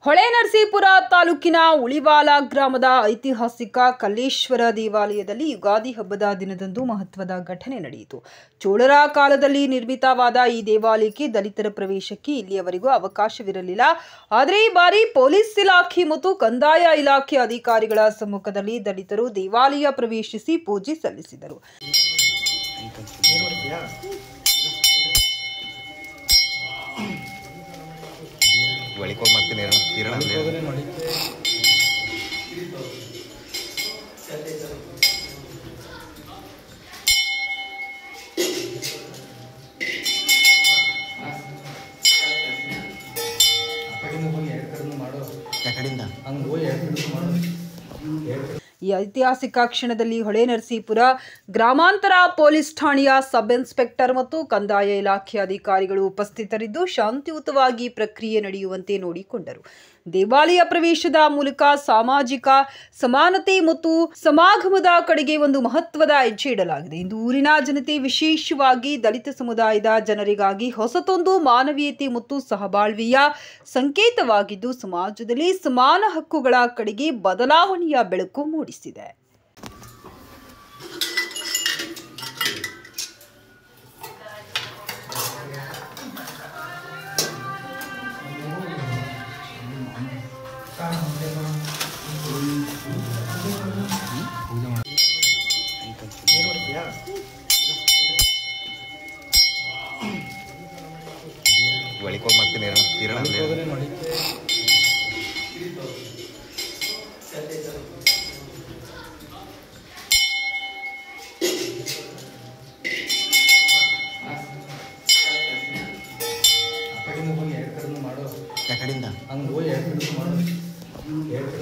ಹೊಳೆನರಸೀಪುರ ತಾಲೂಕಿನ ಉಳಿವಾಲ ಗ್ರಾಮದ ಐತಿಹಾಸಿಕ ಕಲ್ಲೇಶ್ವರ ದೇವಾಲಯದಲ್ಲಿ ಯುಗಾದಿ ಹಬ್ಬದ ದಿನದಂದು ಮಹತ್ವದ ಘಟನೆ ನಡೆಯಿತು. ಚೋಳರ ಕಾಲದಲ್ಲಿ ನಿರ್ಮಿತವಾದ ಈ ದೇವಾಲಯಕ್ಕೆ ದಲಿತರ ಪ್ರವೇಶಕ್ಕೆ ಇಲ್ಲಿಯವರೆಗೂ ಅವಕಾಶವಿರಲಿಲ್ಲ. ಆದರೆ ಈ ಬಾರಿ ಪೊಲೀಸ್ ಇಲಾಖೆ ಮತ್ತು ಕಂದಾಯ ಇಲಾಖೆ ಅಧಿಕಾರಿಗಳ ಸಮ್ಮುಖದಲ್ಲಿ ದಲಿತರು ದೇವಾಲಯ ಪ್ರವೇಶಿಸಿ ಪೂಜೆ ಸಲ್ಲಿಸಿದರು. ಈ ಐತಿಹಾಸಿಕ ಕ್ಷಣದಲ್ಲಿ ಹೊಳೆನರಸೀಪುರ ಗ್ರಾಮಾಂತರ ಪೊಲೀಸ್ ಠಾಣೆಯ ಸಬ್ ಇನ್ಸ್ಪೆಕ್ಟರ್ ಮತ್ತು ಕಂದಾಯ ಇಲಾಖೆ ಅಧಿಕಾರಿಗಳು ಉಪಸ್ಥಿತರಿದ್ದು ಶಾಂತಿಯುತವಾಗಿ ಪ್ರಕ್ರಿಯೆ ನಡೆಯುವಂತೆ ನೋಡಿಕೊಂಡರು. ದೇವಾಲಯ ಪ್ರವೇಶದ ಮೂಲಕ ಸಾಮಾಜಿಕ ಸಮಾನತೆ ಮತ್ತು ಸಮಾಗಮದ ಕಡೆಗೆ ಒಂದು ಮಹತ್ವದ ಹೆಜ್ಜೆ ಇಡಲಾಗಿದೆ. ಇಂದು ಊರಿನ ಜನತೆ, ವಿಶೇಷವಾಗಿ ದಲಿತ ಸಮುದಾಯದ ಜನರಿಗಾಗಿ ಹೊಸತೊಂದು ಮಾನವೀಯತೆ ಮತ್ತು ಸಹಬಾಳ್ವೆಯ ಸಂಕೇತವಾಗಿದ್ದು ಸಮಾಜದಲ್ಲಿ ಸಮಾನ ಹಕ್ಕುಗಳ ಕಡೆಗೆ ಬದಲಾವಣೆಯ ಬೆಳಕು ಮೂಡಿಸಿದೆ.